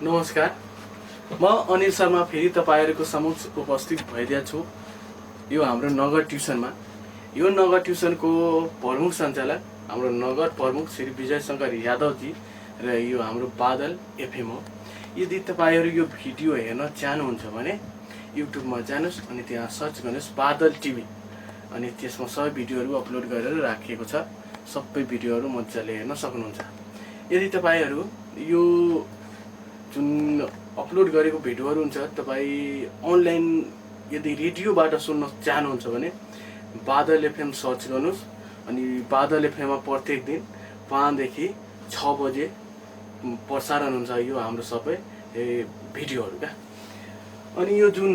नमस्कार, म अनिल शर्मा फेरि तपाईहरुको समक्ष उपस्थित भइदिएको छु। यो हाम्रो नगर ट्युसनमा। यो नगर ट्युसनको प्रमुख सञ्चालक हाम्रो नगर प्रमुख श्री विजय शंकर यादवजी र यो हाम्रो बादल एफएम हो। यदि तपाईहरु यो भिडियो हेर्न चाहनुहुन्छ भने युट्युबमा जानुस् अनि त्यहाँ सर्च गर्नुस् बादल टिभी अनि त्यसमा सबै भिडियोहरु अपलोड गरेर राखिएको छ। सबै भिडियोहरु मजाले हेर्न सक्नुहुन्छ। यदि तपाईहरु यो जुन अपलोड गरेको भिडियोहरु हुन्छ तपाई अनलाइन यदि रेडियोबाट सुन्न चाहनुहुन्छ भने बादल एफएम सर्च गर्नुस् अनि बादल एफएममा प्रत्येक दिन 5 देखि 6 बजे प्रसारण हुन्छ यो हाम्रो सबै भिडियोहरु का। अनि यो जुन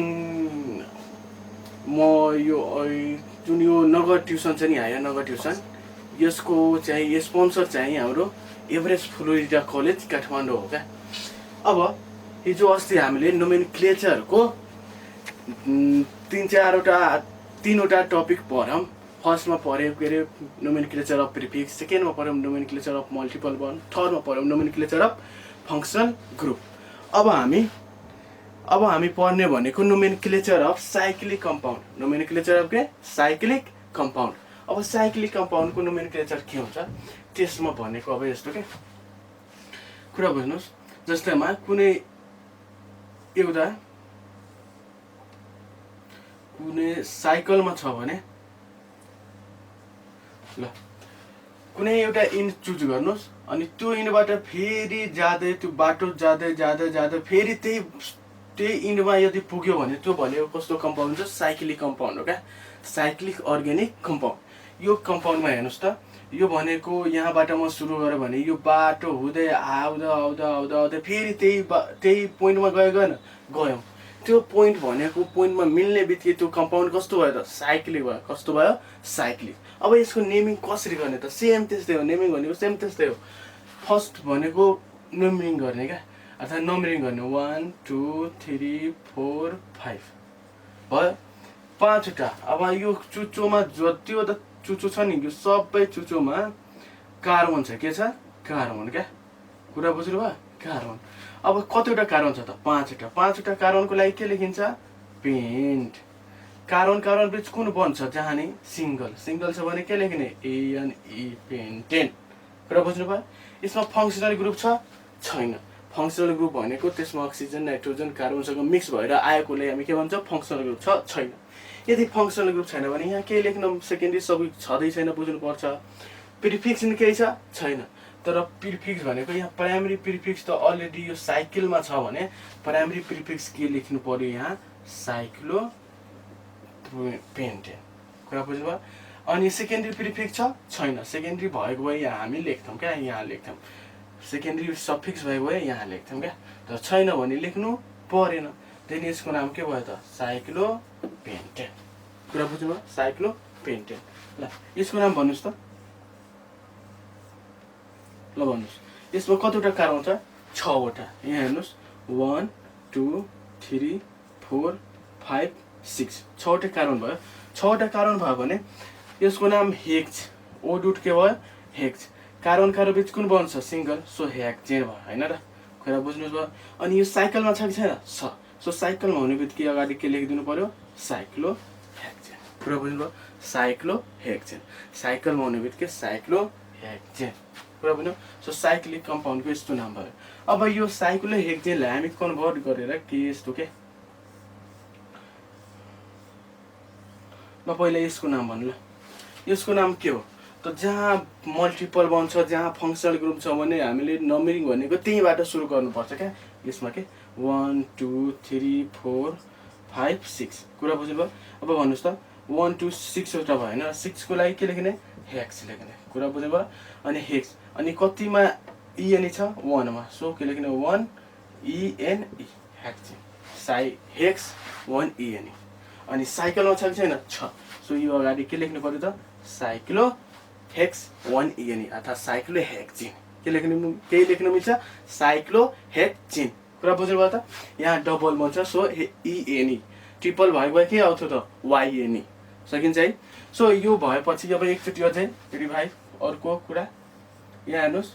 यो नगर ट्युसन छ नि हायर नगर ट्युसन यसको चाहिँ स्पोन्सर चाहिँ हाम्रो एभरेस्ट फ्लोरिडा कलेज काठमाडौँ हो का। अब हिजो अस्ति हामीले नोमेनक्लेचरको 3-4वटा टपिक पढ्यौं। फर्स्टमा पढ्यौं के रे नोमेनक्लेचर अफ प्रिफिक्स, सेकेन्डमा पढ्यौं नोमेनक्लेचर अफ मल्टिपल बन्ड, थर्डमा पढ्यौं नोमेनक्लेचर अफ फंक्शनल ग्रुप। अब हामी पढ्ने भनेको nomenclature of cyclic compound. Nomenclature of के साइक्लिक कम्पाउन्ड। अब साइक्लिक कम्पाउन्डको नोमेनक्लेचर के हुन्छ त्यसमा भनेको अब यस्तो के कुरा बुझ्नुस्। जस्तैमा कुनै साइकलमा छ भने ल कुनै एउटा इन्ड चुज गर्नुस् अनि त्यो इन्डबाट फेरि जाँदै त्यो बाटो जाँदै फेरि त्यही इन्डमा यदि पुग्यो भने त्यो भनेको कस्तो कम्पाउन्ड हुन्छ साइक्लिक कम्पाउन्ड हो का। Cyclic organic compound. यो कम्पाउन्डमा हेर्नुस् त यो भनेको यहाँबाट म सुरु गरे भने यो बाटो हुँदै आउँदा फेरि त्यही पोइन्टमा गयौं। त्यो पोइन्ट भनेको पोइन्टमा मिल्ने बित्तिकै त्यो कम्पाउन्ड कस्तो भयो त साइक्लिक भयो। कस्तो भयो साइक्लिक। अब यसको नेमिङ कसरी गर्ने त सेम त्यस्तै हो। नेमिङ भनेको सेम त्यस्तै हो। फर्स्ट भनेको नम्बरिङ गर्ने क्या अथवा नम्बरिङ गर्ने 1 2 3 4 5 भयो 5वटा। अब यो चुचोमा जतिवटा चुचो छ नि यो सबै चुचोमा कार्बन छ। के छ कार्बन क्या। कुरा बुझ्नु भयो कार्बन। अब कतिवटा कार्बन छ त 5वटा। 5वटा कार्बनको लागि के लेखिन्छ पेन्ट। कार्बन बीच कुन बन्द छ जहाँ नि सिंगल छ भने के लेख्ने ANE पेन्टेन। कुरा बुझ्नु भयो। यसमा फंक्सनल ग्रुप छ छैन। फंक्सनल ग्रुप भनेको त्यसमा अक्सिजन नाइट्रोजन कार्बनसँग मिक्स भएर आएकोले हामी के भन्छ फंक्सनल ग्रुप छ छैन। यदि फंक्सनल ग्रुप छैन भने यहाँ के लेख्न सेकेन्डरी सबै छदै छैन बुझ्नु पर्छ। प्रिफिक्स नि केही छ छैन। तर प्रिफिक्स भनेको यहाँ प्राइमरी प्रिफिक्स त अलरेडी यो साइकलमा छ भने प्राइमरी प्रिफिक्स के लेख्नु पर्यो यहाँ साइक्लो पेन्टेन। कुरा बुझ्नु भयो। अनि सेकेन्डरी प्रिफिक्स छ छैन। सेकेन्डरी भएको भए यहाँ हामी लेख्थौं क्या यहाँ लेख्थौं। सेकेन्डरी सफिक्स भएको भए यहाँ लेख्थौं क्या। तर छैन भने लेख्नु परेन। देन यसको नाम के भयो त साइक्लो पेन्टेन। कुरा बुझ्नु भयो साइक्लो पेन्टेन। ल यसको नाम भन्नुस् त ल भन्नुस्। यसमा कतिवटा कार्बन छ 6वटा। यहाँ हेर्नुस् 1 2 3 4 5 6 6वटा कार्बन भयो। 6वटा कार्बन भयो भने यसको नाम हेक्स। ओडुट के भयो हेक्स। कार्बन बीच कुन बन्द छ सिंगल सो हेक्सेन भयो हैन र। कुरा बुझ्नुस् भयो। अनि यो साइकलमा छ कि छैन छ। सो साइकलमा हुने बित्तिकै अगाडि के लेखिदिनु पर्यो साइक्लो हेक्सेन। कुरा बुझ्नु भयो साइक्लो हेक्सेन। साइकलमा हुने बित्तिकै साइक्लो हेक्सेन। कुरा बुझ्नु। सो साइक्लिक कम्पाउन्डको यस्तो नाम भयो। अब यो साइक्लो हेक्सेनलाई हामी कन्भर्ट गरेर के यस्तो के ल पहिला यसको नाम भन्नु। ल यसको नाम के हो त जहाँ मल्टिपल बन्ड छ जहाँ फंक्सनल ग्रुप छ भने हामीले नम्बरिङ भनेको त्यहीबाट सुरु गर्नुपर्छ क्या। यसमा के 1 2 3 4 5 6 कुरा बुझ्नु भयो। अब भन्नुस् त 1 2 6 वटा भयो हैन। 6 को लागि के लेख्ने हेक्स लेख्ने। कुरा बुझ्नु भयो। अनि हेक्स अनि कतिमा ENE छ 1 मा सो के लेख्ने 1 ENE हेक्स हेक्स 1 ENE। अनि साइकलमा छ कि छैन छ। सो यो अगाडि के लेख्नु पर्यो त साइक्लो हेक्स 1 ENE अथवा साइक्लो हेक्सिन। के लेख्नु मिल्छ साइक्लो हेक्सिन। कुरा बुझ्नु भयो त। यहाँ डबल बन्छ सो ENE। ट्रिपल भएको भए के आउँथ्यो त YNE। सकिन्छ है। सो यो भएपछि अब एकचोटि अझै रिभाइभ अर्को कुरा यहाँ हेर्नुस्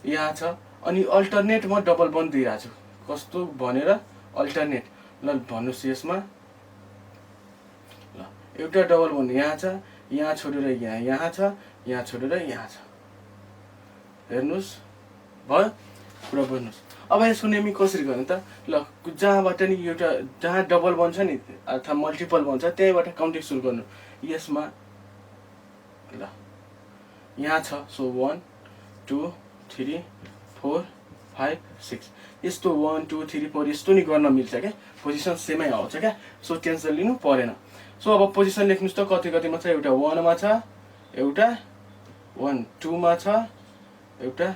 यहाँ छ अनि अल्टरनेट म डबल बन्ड दिइराछु कस्तो भनेर अल्टरनेट ल भन्नुस् यसमा ल एउटा डबल बोन्ड यहाँ छ यहाँ छोडेर यहाँ छ यहाँ छोडेर यहाँ छ हेर्नुस् भयो कुरा बुझ्नुस् अब यसको नेमिङ कसरी गर्ने त ल जहाँबाट नि एउटा जहाँ डबल बन्छ नि अथवा मल्टिपल बन्छ त्यहीबाट काउन्टिङ सुरु गर्नु यसमा ल यहाँ छ सो 1 2 3 4 5 6 यस्तो 1 2 3 4 यस्तो नि गर्न मिल्छ क्या पोजिसन सेमै आउँछ क्या सो टेन्सन लिनु परेन सो अब पोजिसन लेख्नुस् त कति कतिमा छ एउटा 1 मा छ एउटा 1 2 मा छ एउटा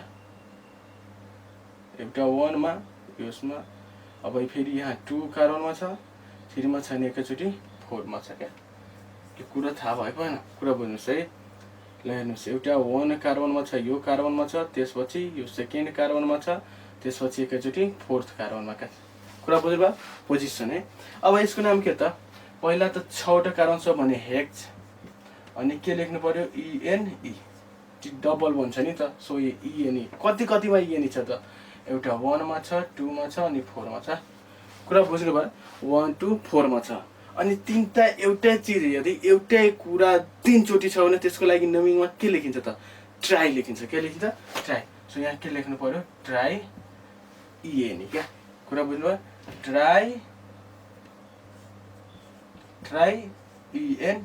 1 मा यसमा अब फेरि यहाँ 2 कारणमा छ 3 मा छैन एकैचोटि 4 मा छ क्या यो कुरा थाहा भयो भएन कुरा बुझ्नुस् है ल हेर्नुस् एउटा 1 कार्बनमा छ यो कार्बनमा छ त्यसपछि यो सेकेन्ड कार्बनमा छ त्यसपछि एकैचोटि फोर्थ कार्बनमा का कुरा बुझ्नुभयो पोजिसन है अब यसको नाम के त पहिला त 6 वटा कार्बन छ भने हेक्स अनि के लेख्नु पर्यो ENE डबल बन्छ नि त सो यो ENE कति कतिमा ENE छ त एउटा 1 मा छ 2 मा छ अनि 4 मा छ कुरा बुझ्नुभयो 1 2 4 मा छ अनि तीनटा एउटै चिज यदि एउटै कुरा तीन चोटी छ भने त्यसको लागि नेमिङमा के लेखिन्छ त ट्राई लेखिन्छ के लेखिन्छ ट्राई सो यहाँ के लेख्नु पर्यो ट्राई ENE क्या कुरा बुझ्नुभयो ट्राई ENE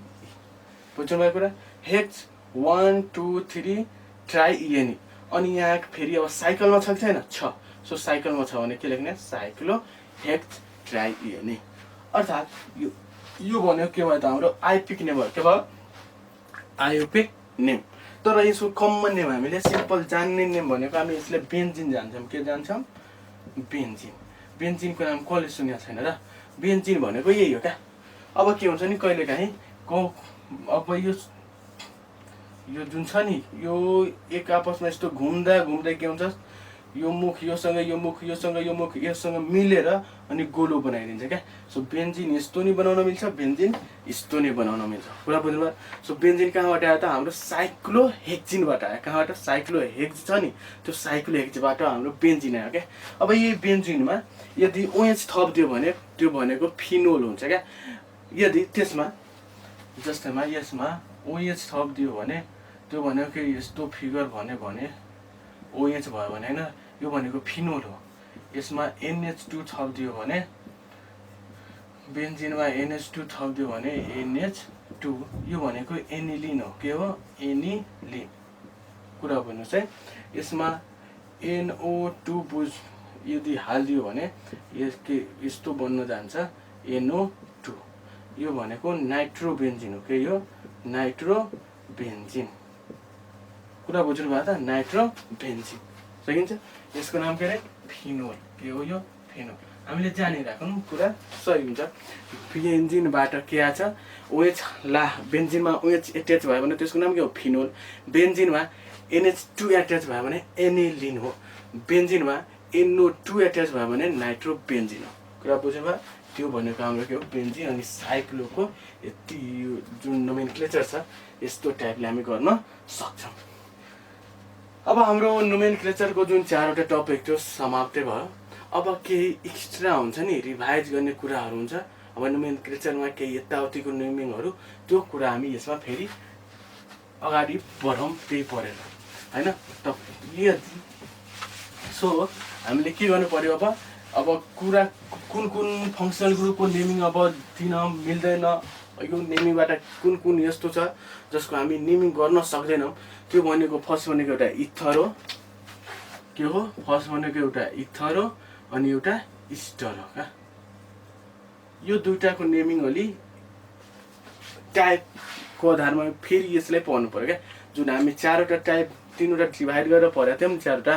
बुझ्नुभयो कुरा हेक्स 1 2 3 ट्राई ENE अनि यहाँ फेरि अब साइकलमा छ कि छैन छ सो साइकलमा छ भने के लेख्ने साइक्लो हेक्स ट्राई ENE अर्थात् यो भनेको के भयो त हाम्रो आइपिक नेम भयो के भयो आइपिक नेम तर यसको कमन नेम हामीले सिम्पल जान्ने नेम भनेको हामी यसले बेन्जिन जान्छौँ के जान्छौँ बेन्जिनको नाम कसले सुनेको छैन र बेन्जिन भनेको यही हो क्या अब के हुन्छ नि कहिलेकाहीँ अब यो जुन छ नि यो एक आपसमा यस्तो घुम्दा घुम्दै के हुन्छ यो मुख योसँग यो मुख योसँग यो मुख योसँग मिलेर अनि गोलो बनाइदिन्छ क्या सो बेन्जिन यस्तो नि बनाउन मिल्छ बेन्जिन यस्तो नि बनाउन मिल्छ कुरा बुझ्नुभयो सो बेन्जिन कहाँबाट आयो त हाम्रो साइक्लोहेक्जिनबाट आयो कहाँबाट साइक्लोहेक्ज छ नि त्यो साइक्लोहेक्जबाट हाम्रो बेन्जिन आयो क्या अब यही बेन्जिनमा यदि OH थपिदियो भने त्यो भनेको फिनोल हुन्छ क्या यदि त्यसमा जस्तैमा यसमा OH थपिदियो भने त्यो भनेको के यस्तो फिगर भने OH भयो भने हैन यो भनेको फिनोल हो यसमा NH2 थपिदियो भने बेन्जिनमा NH2 थपिदियो भने NH2 यो भनेको एनिलिन हो के हो एनिलिन कुरा बुझ्नुस् है यसमा NO2 बुझ यदि हालिदियो भने यस्तो बन्न जान्छ NO2 यो भनेको नाइट्रोबेन्जिन हो के यो नाइट्रोबेन्जिन कुरा बुझ्नु भयो त नाइट्रोबेन्जिन सकिन्छ यसको नाम के अरे फिनोल के हो यो फिनोल हामीले जानिराखौँ कुरा सही हुन्छ बेन्जिनबाट के आछ OH ला बेन्जिनमा OH एट्याच भयो भने त्यसको नाम के हो फिनोल बेन्जिनमा NH2 एट्याच भयो भने एनिलिन हो बेन्जिनमा NO2 एट्याच भयो भने नाइट्रोबेन्जिन हो कुरा बुझ्नु भयो त्यो भनेको हाम्रो के हो बेन्जिन अनि साइक्लोको यति जुन नोमेनक्लेचर छ यस्तो टाइपले हामी गर्न सक्छौँ अब हाम्रो नोमेनक्लेचरको जुन 4वटा टपिक थियो समाप्त भयो अब केही एक्स्ट्रा हुन्छ नि रिभाइज गर्ने कुराहरू हुन्छ अब नोमेनक्लेचरमा केही यताउतिको नेमिङहरू त्यो कुरा हामी यसमा फेरि अगाडि बढौँ त्यही परेर हैन त यदि सो हामीले के गर्नु पर्यो अब कुरा कुन फङ्सनल ग्रुपको नेमिङ अब दिन मिल्दैन यो नेमिङबाट कुन यस्तो छ जसको हामी नेमिङ गर्न सक्दैनौँ त्यो भनेको फर्स्ट भनेको एउटा इथर हो के हो फर्स्ट भनेको एउटा इथर हो अनि एउटा इस्टर हो क्या यो दुईटाको नेमिङ अलि टाइपको आधारमा फेरि यसलाई पढ्नु पर्यो क्या जुन हामी 4वटा टाइप 3वटा डिभाइड गरेर पढेको थियौँ 4वटा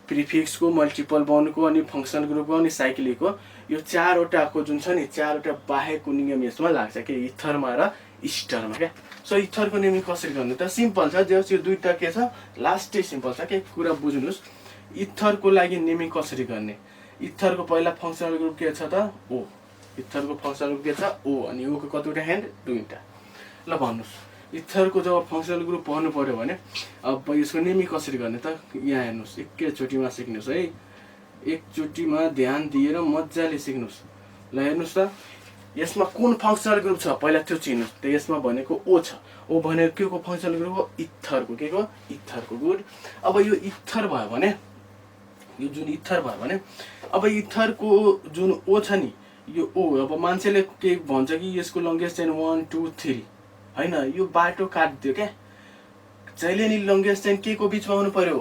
प्रिफिक्सको मल्टिपल बन्डको अनि फङ्सनल ग्रुपको अनि साइक्लिकको यो 4वटाको जुन छ नि 4वटा बाहेकको नियम यसमा लाग्छ के इथरमा र इस्टरमा क्या सो इथरको नेमिङ कसरी गर्ने त सिम्पल छ जस यो दुईटा के छ लास्टै सिम्पल छ के कुरा बुझ्नुस् इथरको लागि नेमिङ कसरी गर्ने इथरको पहिला फङ्सनल ग्रुप के छ त O इथरको फङ्सनल ग्रुप के छ O अनि O को कतिवटा ह्यान्ड दुईटा ल भन्नुस् इथरको जब फङ्सनल ग्रुप पढ्नु पर्यो भने अब यसको नेमिङ कसरी गर्ने त यहाँ हेर्नुस् एकैचोटिमा सिक्नुस् है एकचोटिमा ध्यान दिएर मजाले सिक्नुहोस्। ल हेर्नुहोस् त, यसमा कुन फङ्सनल ग्रुप छ पहिला त्यो चिन्नुहोस्। त यसमा भनेको ओ छ, ओ भनेको के को फङ्सनल ग्रुप हो? इथरको। के को? इथरको। गुड। अब यो इथर भयो भने, यो जुन इथर भयो भने, अब इथरको जुन ओ छ नि, यो ओ, अब मान्छेले के भन्छ कि यसको लङ्गेस्ट चेन 1 2 3 होइन, यो बाटो काट्दियो क्या। जहिले नि लङ्गेस्ट चेन के को बिचमा हुनु पर्यो?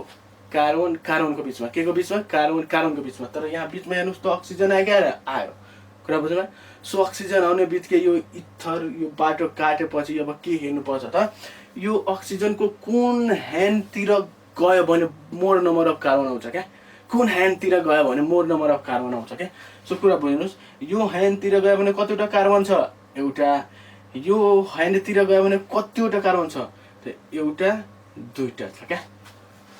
कार्बन कार्बनको बिचमा। के को बिचमा? कार्बन कार्बनको बिचमा। तर यहाँ बिचमा हेर्नुहोस् त अक्सिजन आयो क्या, आयो। कुरा बुझ्नुभयो? सो अक्सिजन आउने बित्तिकै यो इथर यो बाटो काटेपछि अब के हेर्नुपर्छ त, यो अक्सिजनको कुन ह्यान्डतिर गयो भने मोर नम्बर अफ कार्बन आउँछ क्या, कुन ह्यान्डतिर गयो भने मोर नम्बर अफ कार्बन आउँछ क्या। सो कुरा बुझ्नुहोस्, यो ह्यान्डतिर गयो भने कतिवटा कार्बन छ? एउटा। यो ह्यान्डतिर गयो भने कतिवटा कार्बन छ? एउटा दुईटा छ क्या।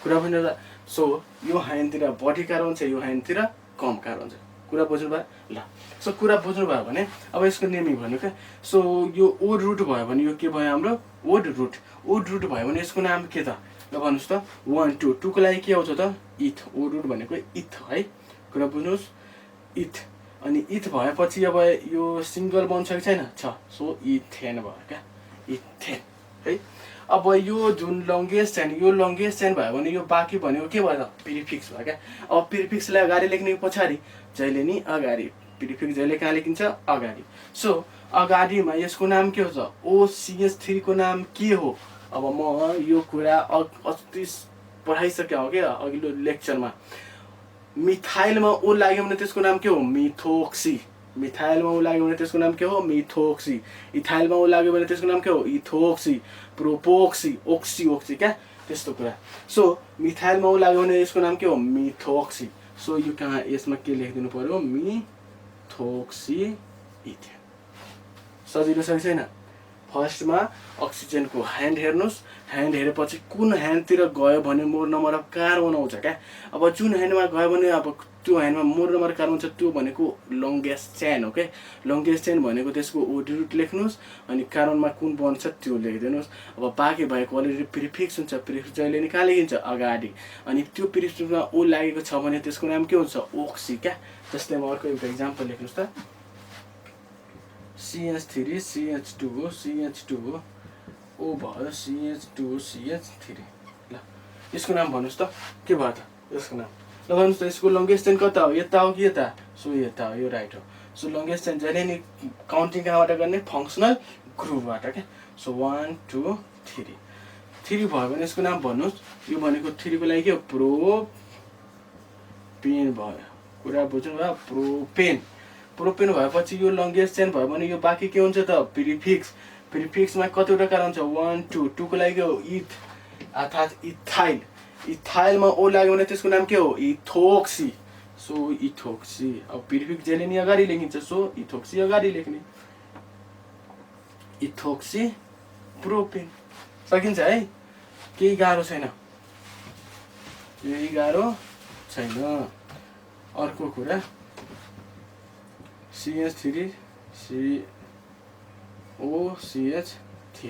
कुरा बुझ्नु? सो यो ह्यान्डतिर बढी कार्बन छ, यो ह्यान्डतिर कम कार्बन छ। कुरा बुझ्नुभयो? ल, सो कुरा बुझ्नुभयो भने अब यसको नेमिङ भन्नु क्या। सो यो ओड रुट भयो भने यो के भयो हाम्रो? ओड रुट। ओड रुट भयो भने यसको नाम के त? ल भन्नुहोस् त। 1 2 2 को लागि के आउँछ त? इथ। ओड रुट भनेको इथ है। कुरा बुझ्नुहोस्, इथ। अनि इथ भएपछि अब यो सिङ्गल बन्छ कि छैन? छ। सो इथेन भयो क्या, इथेन है। अब यो जुन लङ्गेस्ट चेन, यो लङ्गेस्ट चेन भयो भने यो बाँकी भनेको के भयो त? प्रिफिक्स भयो क्या। अब प्रिफिक्सलाई अगाडि लेख्ने पछाडि, जहिले नि अगाडि। प्रिफिक्स जहिले कहाँ लेखिन्छ? अगाडि। सो अगाडिमा यसको नाम के हुन्छ? OCH3 को नाम के हो? अब म यो कुरा अस्ति पढाइसकेँ हो क्या अघिल्लो लेक्चरमा। मिथाइलमा ओ लाग्यो भने त्यसको नाम के हो? मिथोक्सी। मिथाइलमा ओ लाग्यो भने त्यसको नाम के हो? मिथोक्सी। इथाइलमा ओ लाग्यो भने त्यसको नाम के हो? इथोक्सी। प्रोपोक्सी। ओक्सी ओक्सी क्या, त्यस्तो कुरा। सो मिथाइलमा ओ लाग्यो भने यसको नाम के हो? मिथोक्सी। सो यो कहाँ यसमा के लेखिदिनु पर्यो? Methoxy ethane. सजिलो छ कि छैन? फर्स्टमा अक्सिजनको ह्यान्ड हेर्नुहोस्, ह्यान्ड हेरेपछि कुन ह्यान्डतिर गयो भने मोर नम्बर अफ कार्बन आउँछ क्या। अब जुन ह्यान्डमा गयो भने अब त्यो ह्यान्डमा मोर नम्बर कार्बन छ, त्यो भनेको लङ्गेस्ट चेन हो क्या। लङ्गेस्ट चेन भनेको त्यसको ओडी रुट लेख्नुहोस्, अनि कार्बनमा कुन बन्छ त्यो लेखिदिनुहोस्। अब बाँकी भएको अलरेडी प्रिफिक्स हुन्छ, प्रिफिक्स जहिले नि कहाँ लेखिन्छ? अगाडि। अनि त्यो प्रिफिक्समा ओ लागेको छ भने त्यसको नाम के हुन्छ? ओक्सी क्या। जस्तै म अर्को एउटा इक्जाम्पल लेख्नुहोस् त। CH3 CH2 हो, CH2 हो, ओ भयो CH2 CH3। ल यसको नाम भन्नुहोस् त, के भयो त यसको नाम? ल भन्नुहोस् त, यसको लङ्गेस्ट चेन कता हो? यता हो कि यता? सो यता हो, यो राइट हो। सो लङ्गेस्ट चेन जहिले नि काउन्टिङ कहाँबाट गर्ने? फङ्सनल ग्रुपबाट क्या। सो 1 2 3 3 भयो भने यसको नाम भन्नुहोस्। यो भनेको 3 को लागि के हो? प्रोपेन भयो। कुरा बुझ्नुभयो? प्रोपेन। प्रोपेन भएपछि यो लङ्गेस्ट चेन भयो भने यो बाँकी के हुन्छ त? प्रिफिक्स। प्रिफिक्समा कतिवटा कार्बन छ? 1 2 2 को लागि के हो? इथ, अर्थात् इथाइल। इथाइलमा ओ लाग्यो भने त्यसको नाम के हो? इथोक्सी। So ethoxy. अब प्रिफिक्स जहिले नि अगाडि लेखिन्छ, सो इथोक्सी अगाडि लेख्ने। Ethoxy propane. सकिन्छ है? केही गाह्रो छैन, केही गाह्रो छैन। अर्को कुरा CH3 COCH3।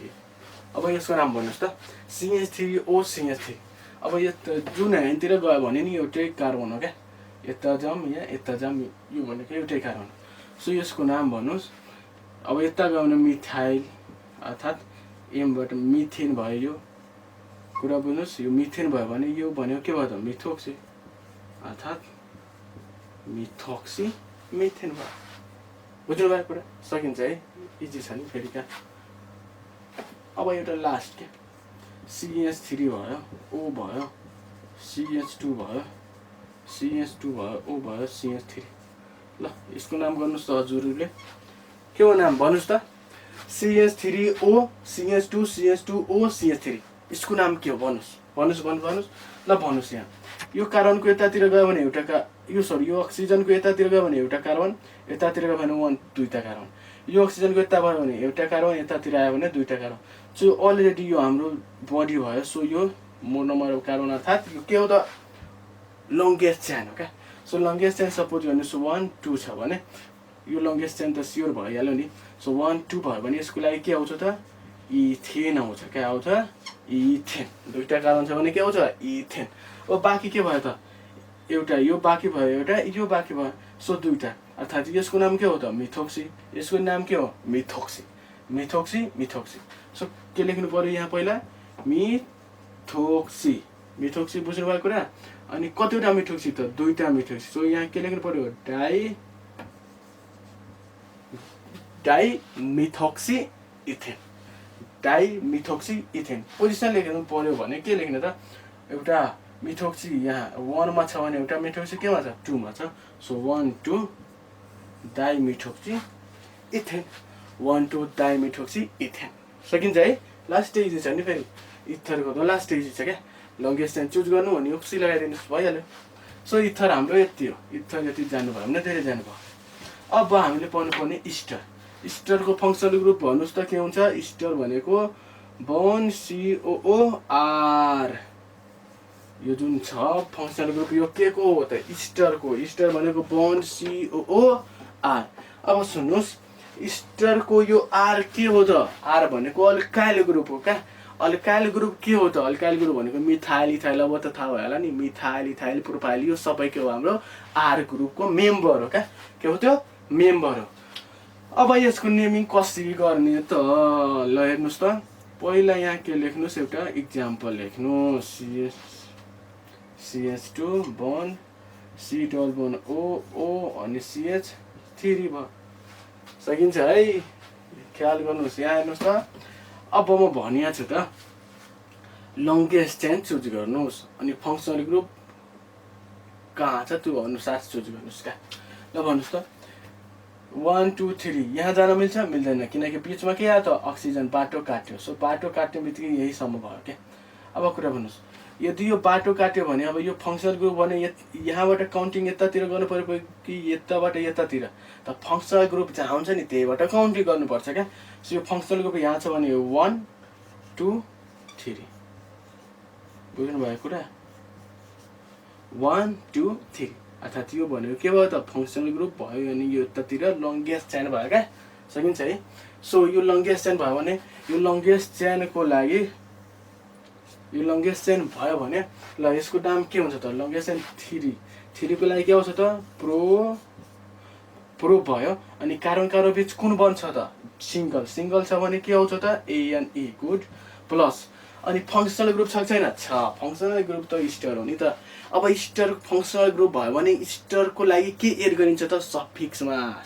अब यसको नाम भन्नुहोस् त। CH3O CH3। अब यो जुन ह्यान्डतिर गयो भने नि एउटै कार्बन हो क्या। यता जाऊँ या यता जाऊँ, यो भनेको एउटै कार्बन। सो यसको नाम भन्नुहोस्। अब यता गयो भने मिथाइल, अर्थात् एमबाट मिथेन भयो यो। कुरा बुझ्नुहोस्, यो मिथेन भयो भने यो भनेको के भयो त? मिथोक्सी, अर्थात् मिथोक्सी मिथेन भयो। बुझ्नुभयो कुरा? सकिन्छ है? इजी छ नि फेरि क्या। अब एउटा लास्ट क्या, CH3 भयो, ओ भयो, CH2 भयो, CH2 भयो, ओ भयो, CH3। ल यसको नाम गर्नुहोस् त हजुरहरूले। के हो नाम भन्नुहोस् त? CH3O CH2 CH2O CH3। यसको नाम के हो भन्नुहोस्? भन्नुहोस् भन्नुहोस् भन्नुहोस्। ल भन्नुहोस्। यहाँ यो कार्बनको यतातिर गयो भने एउटा यो अक्सिजनको यतातिर गयो भने एउटा कार्बन, यतातिर गयो भने दुईटा कार्बन। यो अक्सिजनको यता भयो भने एउटा कार्बन, यतातिर आयो भने दुईटा कार्बन। सो अलरेडी यो हाम्रो बडी भयो। सो यो मोर नम्बर अफ कार्बन अर्थात् यो के हो त? लङ्गेस्ट चेन हो क्या। सो लङ्गेस्ट चेन सपोज गर्नुहोस् 1 2 छ भने यो लङ्गेस्ट चेन त स्योर भइहाल्यो नि। सो 1 2 भयो भने यसको लागि के आउँछ त? इथेन आउँछ। क्या आउँछ? इथेन। दुईटा कार्बन छ भने के आउँछ? इथेन। अब बाँकी के भयो त? एउटा यो बाँकी भयो, एउटा यो बाँकी भयो, सो दुईवटा, अर्थात् यसको नाम के हो त मिथोक्सी, यसको नाम के हो मिथोक्सी, मिथोक्सी मिथोक्सी। सो के लेख्नु पर्यो यहाँ पहिला मिथोक्सी, मिथोक्सी बुझ्नुभयो कुरा। अनि कतिवटा मिथोक्सी त दुईवटा मिथोक्सी, सो यहाँ के लेख्नु पर्यो डाइमिथोक्सी इथेन, डाइमिथोक्सी इथेन। पोजिसन लेख्नु पर्यो भने के लेख्ने त एउटा मिथोक्सी यहाँ 1 मा छ भने एउटा मिथोक्सी केमा छ 2 मा छ, सो 1 2 डाइमिथोक्सी इथेन, 1 2 डाइमिथोक्सी इथेन। सकिन्छ है। लास्ट स्टेज छ नि फेरि इथरको त लास्ट स्टेज छ क्या, लङ्गेस्ट चेन चुज गर्नु भने उक्सी लगाइदिनुहोस् भइहाल्यो। सो इथर हाम्रो यति हो, इथर यति जानुभयो भने धेरै जानुभयो। अब हामीले पढ्नुपर्ने इस्टर, इस्टरको फङ्सनल ग्रुप भन्नुहोस् त के हुन्छ। इस्टर भनेको बोन COOR, यो जुन छ फङ्सनल ग्रुप यो के को हो त इस्टरको, इस्टर भनेको बोन COOR। अब सुन्नुहोस् इस्टरको यो आर के हो त, आर भनेको अल्काइल ग्रुप हो क्या। अल्काइल ग्रुप के हो त, अल्काइल ग्रुप भनेको मिथाइल इथाइल, अब त थाहा भयो होला नि, मिथाइल इथाइल प्रोपाइल यो सबै के हो हाम्रो आर ग्रुपको मेम्बर हो क्या, के हो त्यो मेम्बर हो। अब यसको नेमिङ कसरी गर्ने त ल हेर्नुहोस् त, पहिला यहाँ के लेख्नुहोस् एउटा इक्जाम्पल लेख्नुहोस्, CH2 bone C double bond O अनि CH3 भयो। सकिन्छ है, ख्याल गर्नुहोस्। यहाँ हेर्नुहोस् त, अब म भनिएको छु त लङ्गेस्ट चेन चुज गर्नुहोस् अनि फङ्सनल ग्रुप कहाँ छ त्यो अनुसार चुज गर्नुहोस् क्या। ल भन्नुहोस् त 1 2 3 यहाँ जान मिल्छ मिल्दैन, किनकि बिचमा के आयो त अक्सिजन बाटो काट्यो, सो बाटो काट्ने बित्तिकै यहीसम्म भयो क्या। अब कुरा भन्नुहोस्, यदि यो बाटो काट्यो भने अब यो फङ्सनल ग्रुप भने यहाँबाट काउन्टिङ यतातिर गर्नु पर्यो कि यताबाट यतातिर, त फङ्सनल ग्रुप जहाँ हुन्छ नि त्यहीबाट काउन्टिङ गर्नुपर्छ क्या। सो यो फङ्सनल ग्रुप यहाँ छ भने 1 2 3, बुझ्नुभयो कुरा, 1 2 3, अर्थात् यो भनेको के भयो त फङ्सनल ग्रुप भयो अनि यो यतातिर लङ्गेस्ट चेन भयो क्या। सकिन्छ है। सो यो लङ्गेस्ट चेन भयो भने यो लङ्गेस्ट चेनको लागि यो लङ्गेस्ट चेन भयो भने ल यसको नाम के हुन्छ त लङ्गेस्ट चेन 3 को लागि के आउँछ त प्रो भयो। अनि कार्बन बिच कुन बन्छ त सिङ्गल छ भने के आउँछ त ANE गुड प्लस। अनि फङ्सनल ग्रुप छ छैन छ, फङ्सनल ग्रुप त इस्टर हो नि त। अब इस्टर फङ्सनल ग्रुप भयो भने इस्टरको लागि के एड गरिन्छ त सफिक्समा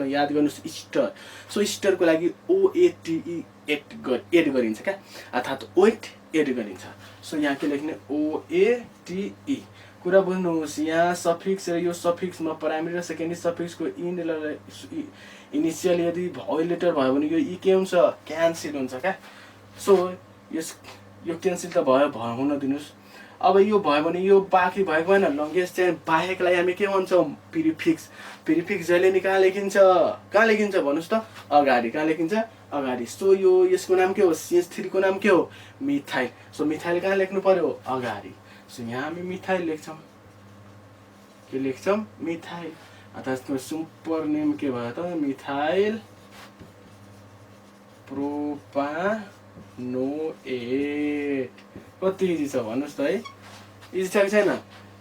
याद गर्नुहोस् इस्टर। सो इस्टरको लागि OATE एड गरिन्छ क्या, अर्थात् ओएट एड गरिन्छ। सो यहाँ के लेख्ने OATE, कुरा बुझ्नुहोस्। यहाँ सफिक्स र यो सफिक्समा प्राइमेरी र सेकेन्डरी सफिक्सको इनिसियल यदि भावेल लेटर भयो भने यो ई के हुन्छ क्यान्सल हुन्छ क्या। सो यो क्यान्सल त भयो हुन दिनुहोस्। अब यो भयो भने यो बाँकी भएको भएन, लङ्गेस्ट चेन बाहेकलाई हामी के भन्छौँ प्रिफिक्स जहिले नि कहाँ लेखिन्छ भन्नुहोस् त अगाडि, कहाँ लेखिन्छ अगाडि। सो यो यसको नाम के हो CH3 को नाम के हो मिथाइल। सो मिथाइल कहाँ लेख्नु पर्यो अगाडि। सो यहाँ हामी मिथाइल लेख्छौँ, के लेख्छौँ मिथाइल, अर्थात् यसको सुपर नेम के भयो त मिथाइल प्रोपानोएट। कति इजी छ भन्नुहोस् त है, इजी छ कि छैन।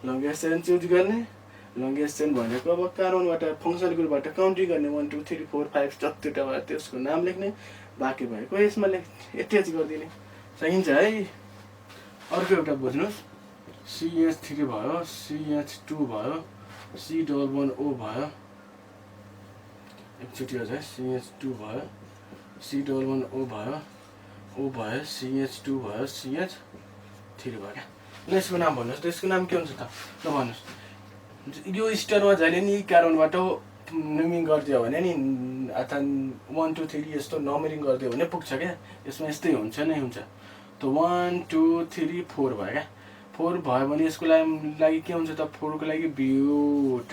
लङ्गेस्ट चेन चुज गर्ने, लङ्गेस्ट चेन भनेको अब कार्बनबाट फङ्सनल ग्रुपबाट काउन्टिङ गर्ने 1 2 3 4 5 जतिवटा भयो त्यसको नाम लेख्ने, बाँकी भएको यसमा एट्याच गरिदिने। सकिन्छ है। अर्को एउटा बुझ्नुहोस्, CH3 भयो, CH2 भयो, C डबल बोन O भयो, एकचोटि अझ CH2 भयो, C डबल बोन O भयो, CH2 भयो, CH3 भयो क्या। ल यसको नाम भन्नुहोस् त, यसको नाम के हुन्छ त ल भन्नुहोस्। यो स्टरमा जहिले नि कार्बनबाट नेमिङ गरिदियो भने नि अर्थात् 1 2 3 यस्तो नम्बरिङ गरिदियो भने पुग्छ क्या। यसमा यस्तै हुन्छ नै हुन्छ। त 1 2 3 4 भयो क्या। 4 भयो भने यसको लागि के हुन्छ त 4 को लागि ब्युट,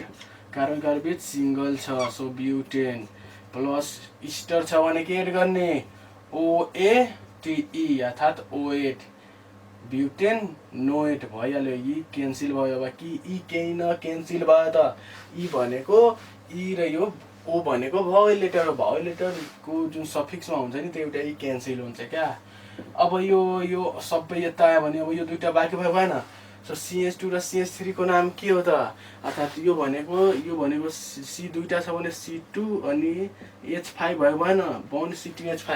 कार्बन बिच सिङ्गल छ, सो ब्युटेन प्लस इस्टर छ भने के एड गर्ने OATE अर्थात् ओएट, ब्युटेन नोएट भइहाल्यो। यी क्यान्सल भयो। अब कि ई केही न क्यान्सल भयो त ई भनेको ई र यो ओ भनेको भावेल लेटर हो, भावेल लेटरको जुन सफिक्समा हुन्छ नि त्यो एउटा ई क्यान्सल हुन्छ क्या। अब यो सबै यता आयो भने अब यो दुईवटा बाँकी भयो भएन, सो CH2 र CH3 को नाम के हो त? अर्थात् यो भनेको C दुईटा छ भने C2 अनि H5 भयो भएन, बन्ड C2H5।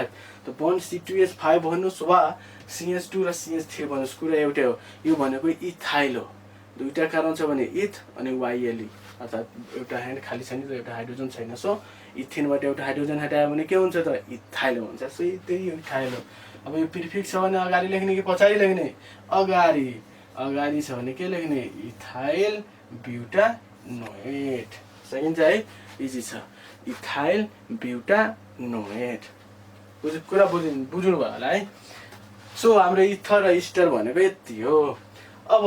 त बन्ड C2H5 भन्नुस् वा CH2 र CH3 भन्नुस्, कुरा एउटै हो। यो भनेको इथाइल हो। दुईटा कारण छ भने इथ अनि YLE, अर्थात् एउटा ह्यान्ड खाली छ नि त, एउटा हाइड्रोजन छैन। सो इथेनबाट एउटा हाइड्रोजन हटायो भने के हुन्छ त? इथाइल हुन्छ। सो त्यही हो इथाइल हो। अब यो प्रिफिक्स छ भने अगाडि लेख्ने कि पछाडि लेख्ने? अगाडि छ भने के लेख्ने? इथाइल ब्युटानोएट। सकिन्छ है, इजी छ। इथाइल ब्युटानोएट। कुरा बुझ्नु भयो होला है। सो हाम्रो इथर र इस्टर भनेको यति हो। अब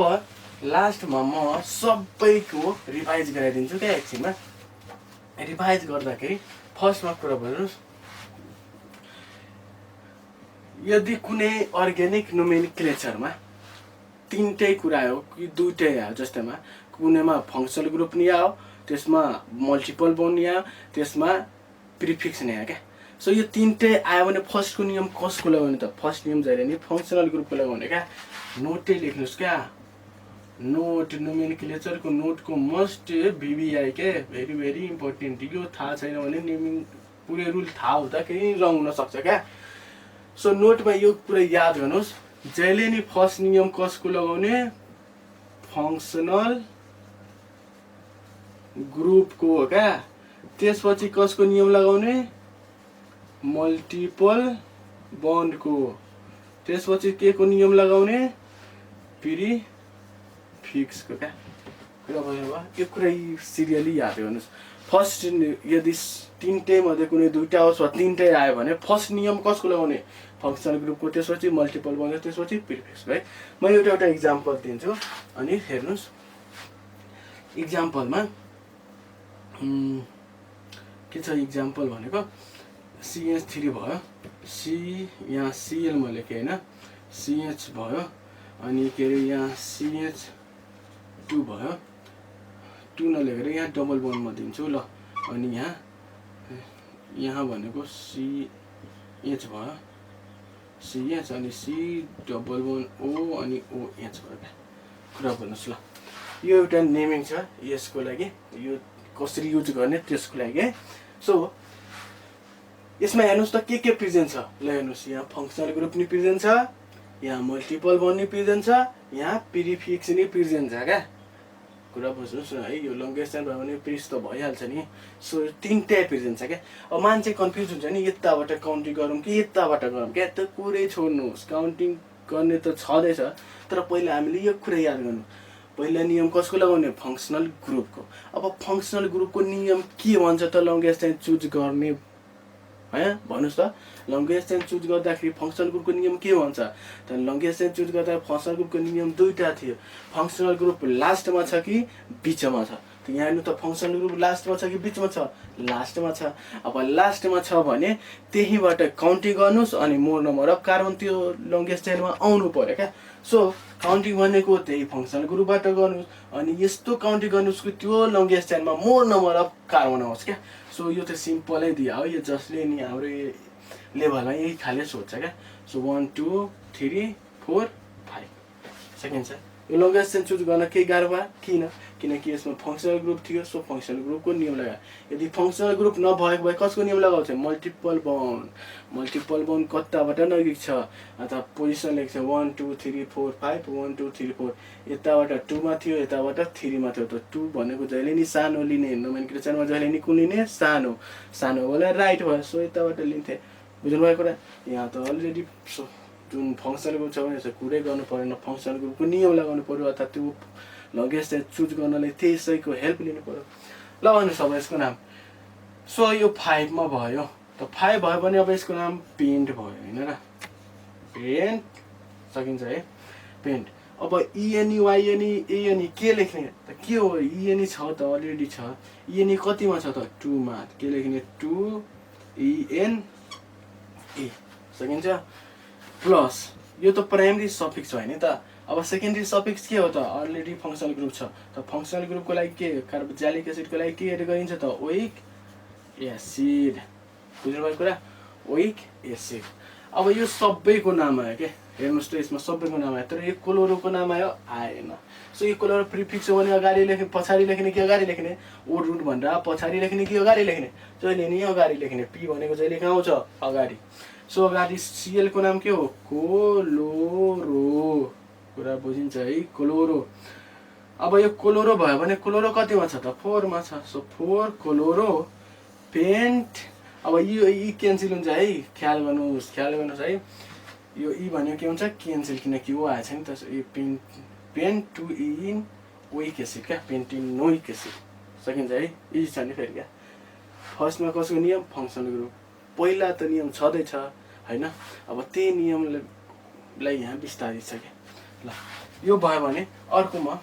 लास्टमा म सबैको रिभाइज गराइदिन्छु क्या एकछिनमा। रिभाइज गर्दाखेरि फर्स्टमा कुरा बुझ्नुहोस्, यदि कुनै अर्ग्यानिक नोमेनक्लेचरमा तीनटै कुरा आयो कि दुईटै आयो, जस्तैमा कुनैमा फङ्सनल ग्रुप नि आयो, त्यसमा मल्टिपल बोन्ड नि आयो, त्यसमा प्रिफिक्स नि आयो क्या। सो यो तीनटै आयो भने फर्स्टको नियम कसको लगाउने त? फर्स्ट नियम जहिले नि फङ्सनल ग्रुपको लगाउने क्या। नोटै लेख्नुहोस् क्या, नोट, नोमेनक्लेचरको नोटको मस्ट VBI के, भेरी भेरी इम्पोर्टेन्ट। यो थाहा छैन भने नेमिङ पुरै रुल थाहा हुँदा केही रङ हुनसक्छ क्या। सो नोटमा यो कुरा याद गर्नुहोस्, जहिले नि फर्स्ट नियम कसको लगाउने? फङ्सनल ग्रुपको हो क्या। त्यसपछि कसको नियम लगाउने? मल्टिपल बन्डको। त्यसपछि के को नियम लगाउने? प्रिफिक्सको क्या। कुरा बुझ्नुभयो? यो कुरा सिरियली याद गर्नुहोस्। फर्स्ट यदि तीनटै मध्ये कुनै दुईटा होस् वा तीनटै आयो भने फर्स्ट नियम कसको लगाउने? फङ्सनल ग्रुपको, त्यसपछि मल्टिपल बन्ड, त्यसपछि प्रिफिक्स। है, म एउटा इक्जाम्पल दिन्छु अनि हेर्नुहोस्। इक्जाम्पलमा के छ? इक्जाम्पल भनेको CH3 भयो, यहाँ Cl म लेखेँ होइन, CH भयो, अनि के अरे यहाँ CH2 भयो, 2 नलेखेर यहाँ डबल बोन्डमा दिन्छु ल। अनि यहाँ भनेको CH भयो, CH अनि C डबल बोन्ड O अनि OH भयो क्या। कुरा भन्नुहोस् ल। यो एउटा नेमिङ छ यसको लागि, यो कसरी युज गर्ने त्यसको लागि। सो यसमा हेर्नुहोस् त के प्रेजेन्ट छ। ल हेर्नुहोस्, यहाँ फङ्सनल ग्रुप नि प्रेजेन्ट छ, यहाँ मल्टिपल बन्ड नि प्रेजेन्ट छ, यहाँ प्रिफिक्स नि प्रेजेन्ट छ क्या। कुरा बुझ्नुहोस् न है, यो लङ्गेस्ट टाइम भयो भने प्रिस त भइहाल्छ नि। सो तीनटै प्रेजेन्ट छ क्या। अब मान्छे कन्फ्युज हुन्छ नि, यताबाट काउन्टिङ गरौँ कि यताबाट गरौँ क्या। त कुरै छोड्नुहोस्, काउन्टिङ गर्ने त छँदैछ, तर पहिला हामीले यो कुरा याद गर्नु। पहिला नियम कसको लगाउने? फङ्सनल ग्रुपको। अब फङ्सनल ग्रुपको नियम के भन्छ त? लङ्गेस्ट टाइम चुज गर्ने है, भन्नुहोस् त। लङ्गेस्ट टाइम चुज गर्दाखेरि फङ्सनल ग्रुपको नियम के भन्छ त? लङ्गेस्ट टाइम चुज गर्दा फङ्सनल ग्रुपको नियम दुईटा थियो। फङ्सनल ग्रुप लास्टमा छ कि बिचमा छ? त यहाँ हेर्नु त, फङ्सनल ग्रुप लास्टमा छ कि बिचमा छ? लास्टमा छ। अब लास्टमा छ भने त्यहीबाट काउन्टिङ गर्नुहोस् अनि मोर नम्बर अफ कार्बन त्यो लङ्गेस्ट टाइममा आउनु पर्यो क्या। सो काउन्टिङ भनेको त्यही फङ्सनल ग्रुपबाट गर्नुहोस् अनि यस्तो काउन्टिङ गर्नुहोस् कि त्यो लङ्गेस्ट टाइममा मोर नम्बर अफ कार्बन आओस् क्या। सो यो त सिम्पलै दियो हो, यो जसले नि हाम्रो लेभलमा यही खाले सोध्छ क्या। सो 1 2 3 4 5 सकिन्छ। यो लङ्गेस्ट टाइम चुज गर्न केही गाह्रो भयो? किनकि यसमा फङ्सनल ग्रुप थियो। सो फङ्सनल ग्रुपको नियम लगायो। यदि फङ्सनल ग्रुप नभएको भए कसको नियम लगाउँछ? Multiple bond. मल्टिपल बन्ड कताबाट नजिक छ? अथवा पोजिसन लेख्छ 1 2 3 4 5 1 2 3 4। यताबाट 2 मा थियो, यताबाट 3 मा थियो। त 2 भनेको जहिले नि सानो लिने, नोमेनक्लेचरमा जहिले नि कुन लिने? सानो होला राइट भयो। सो यताबाट लिन्थे। बुझ्नुभयो कुरा? यहाँ त अलरेडी जुन फङ्सनल ग्रुप छ भने कुरै गर्नु परेन, फङ्सनल ग्रुपको नियम लगाउनु पर्यो, अर्थात् त्यो लङ्गेस्ट टाइम चुज गर्नलाई त्यसैको हेल्प लिनु पर्यो। ल भन्नुहोस् अब यसको नाम। सो यो 5 मा भयो। त 5 भयो भने अब यसको नाम पेन्ट भयो होइन र? पेन्ट सकिन्छ है, पेन्ट। अब ENE YNE ANE के लेख्ने त? के हो? ENE छ त, अलरेडी छ। ENE कतिमा छ त? 2 मा। के लेख्ने? 2 ENE सकिन्छ। प्लस यो त प्राइमरी सफिक्स हो नि त। अब सेकेन्डरी सफिक्स के हो त? अलरेडी फङ्सनल ग्रुप छ। त फङ्सनल ग्रुपको लागि के? कार्बोक्सिलिक एसिडको लागि के एड गरिन्छ त? Oic acid. बुझ्नुभयो कुरा? Oic acid. अब यो सबैको नाम आयो के, हेर्नुहोस् त यसमा सबैको नाम आयो तर यो क्लोरोको नाम आयो आएन। सो यो क्लोरो प्रिफिक्स हो भने अगाडि लेख्ने पछाडि लेख्ने कि अगाडि लेख्ने, ओ रुट भनेर पछाडि लेख्ने कि अगाडि लेख्ने, जहिले नि अगाडि लेख्ने। पी भनेको जहिले कहाँ आउँछ अगाडि। सो अगाडि सिएल को नाम के हो क्लोरो, कुरा बुझिन्छ है क्लोरो। अब यो क्लोरो भयो भने क्लोरो कतिमा छ त 4 मा छ। So 4 chloro pent. अब यो ई क्यान्सल हुन्छ है, ख्याल गर्नुहोस् है। यो ई भन्यो के हुन्छ क्यान्सल किनकि ओ आएछ नि त। यो पेन्ट टु इन ओइक एसिड क्या, पेन्टिनोइक एसिड सकिन्छ है। ई छ नि फेरि क्या फर्स्टमा कसको नियम फङ्सन ग्रुप पहिला त नियम छँदैछ हैन। अब त्यही नियमलाई यहाँ विस्तारित छ क्या। ल यो भयो भने अर्कोमा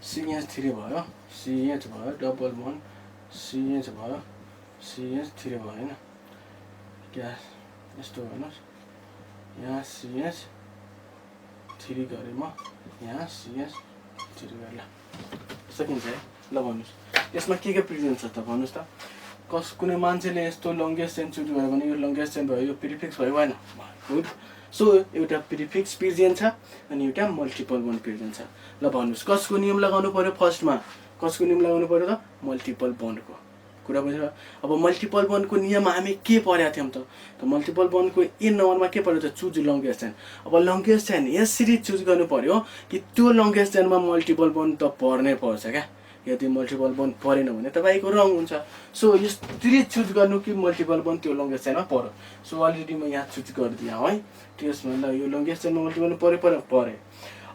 CH3 भयो, CH भयो, डबल बन्ड CH भयो, CH3 भयो हैन। क्या यस्तो हेर्नुहोस् यहाँ CH3 गरेँ म, यहाँ CH3 गरेँ। ल सकिन्छ है। ल भन्नुहोस् यसमा के प्रिफिक्स छ त भन्नुहोस् त। कुनै मान्छेले यस्तो लङ्गेस्ट चेन चुज भयो भने यो लङ्गेस्ट चेन भयो, यो प्रिफिक्स भयो भएन। गुड। सो एउटा प्रिफिक्स पिर्जियन छ अनि एउटा मल्टिपल बन्ड पिर्जियन छ। ल भन्नुहोस् कसको नियम लगाउनु पर्यो फर्स्टमा, कसको नियम लगाउनु पर्यो त मल्टिपल बन्डको। कुरा बुझ्यो। अब मल्टिपल बन्डको नियम हामी के पढेका थियौँ त मल्टिपल बन्डको ए नम्बरमा के पर्यो त चुज लङ्गेस्ट चेन। अब लङ्गेस्ट चेन यसरी चुज गर्नु पर्यो कि त्यो लङ्गेस्ट चेनमा मल्टिपल बन्ड त पर्नै पर्छ क्या। यदि मल्टिपल बन्ड परेन भने तपाईँको रङ हुन्छ। सो यसरी चुज गर्नु कि मल्टिपल बन्ड त्यो लङ्गेस्ट चेनमा पर्यो। सो अलरेडी म यहाँ चुज गरिदिएँ है। त्यसमा ल यो लङ्गेस्ट चेनमा मल्टिपल परे।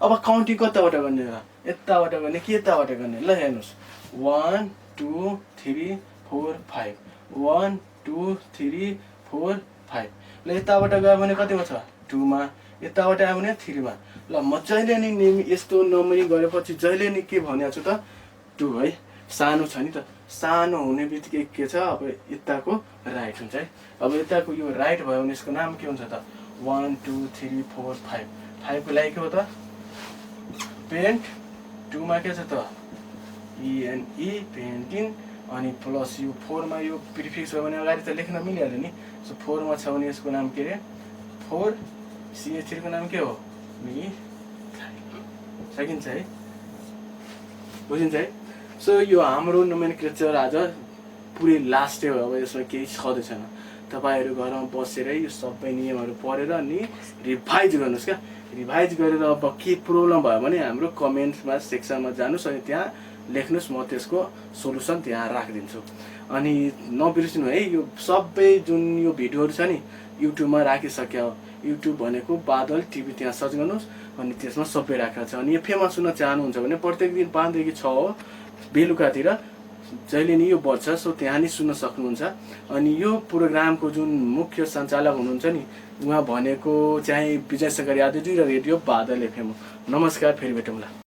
अब काउन्टिङ कताबाट गर्ने र यताबाट गर्ने कि यताबाट गर्ने। ल हेर्नुहोस् 1 2 3 4 5 1 2 3 4 5। ल यताबाट गयो भने कतिमा छ 2 मा, यताबाट आयो भने 3 मा। ल म जहिले नि यस्तो नम्बरिङ गरेपछि जहिले नि के भनेको छु त 2 है। सानो छ नि त, सानो हुने बित्तिकै के छ अब यताको राइट हुन्छ है। अब यताको यो राइट भयो भने यसको नाम के हुन्छ त 1 2 3 4 5। 5 को लागि के हो त पेन्ट, 2 मा के छ त ENE पेन्टिन, अनि प्लस यो 4 मा यो प्रिफिक्स भयो भने अगाडि त लेख्न मिलिहाल्यो नि। सो 4 मा छ भने यसको नाम के रे 4 CH3 को नाम के हो मिथाइल। सकिन्छ है, बुझिन्छ है। सो यो हाम्रो नोमेनक्लेचर आज पुरै लास्ट हो। अब यसमा केही छँदै छैन। तपाईहरु घरमा बसेर यो सबै नियमहरु पढेर अनि रिभाइज गर्नुस् क्या। रिभाइज गरेर अब के प्रब्लम भयो भने हाम्रो कमेन्टमा सेक्सनमा जानुस् अनि त्यहाँ लेख्नुस्, म त्यसको सोलुसन त्यहाँ राखिदिन्छु। अनि नबिर्सिनु है यो सबै जुन यो भिडियोहरु छ नि युट्युबमा राखिसक्यो। युट्युब भनेको बादल टिभी, त्यहाँ सर्च गर्नुस् अनि त्यसमा सबै राखेको छ। अनि यो फेमस हुन चाहनुहुन्छ भने प्रत्येक दिन 5 देखि 6 बेलुकातिर जहिले नि यो बज्छ। सो त्यहाँ नि सुन्न सक्नुहुन्छ। अनि यो प्रोग्रामको जुन मुख्य सञ्चालक हुनुहुन्छ नि उहाँ भनेको चाहिँ विजय शंकर यादवजी र रेडियो बादल FM हो। नमस्कार, फेरि भेटौँला।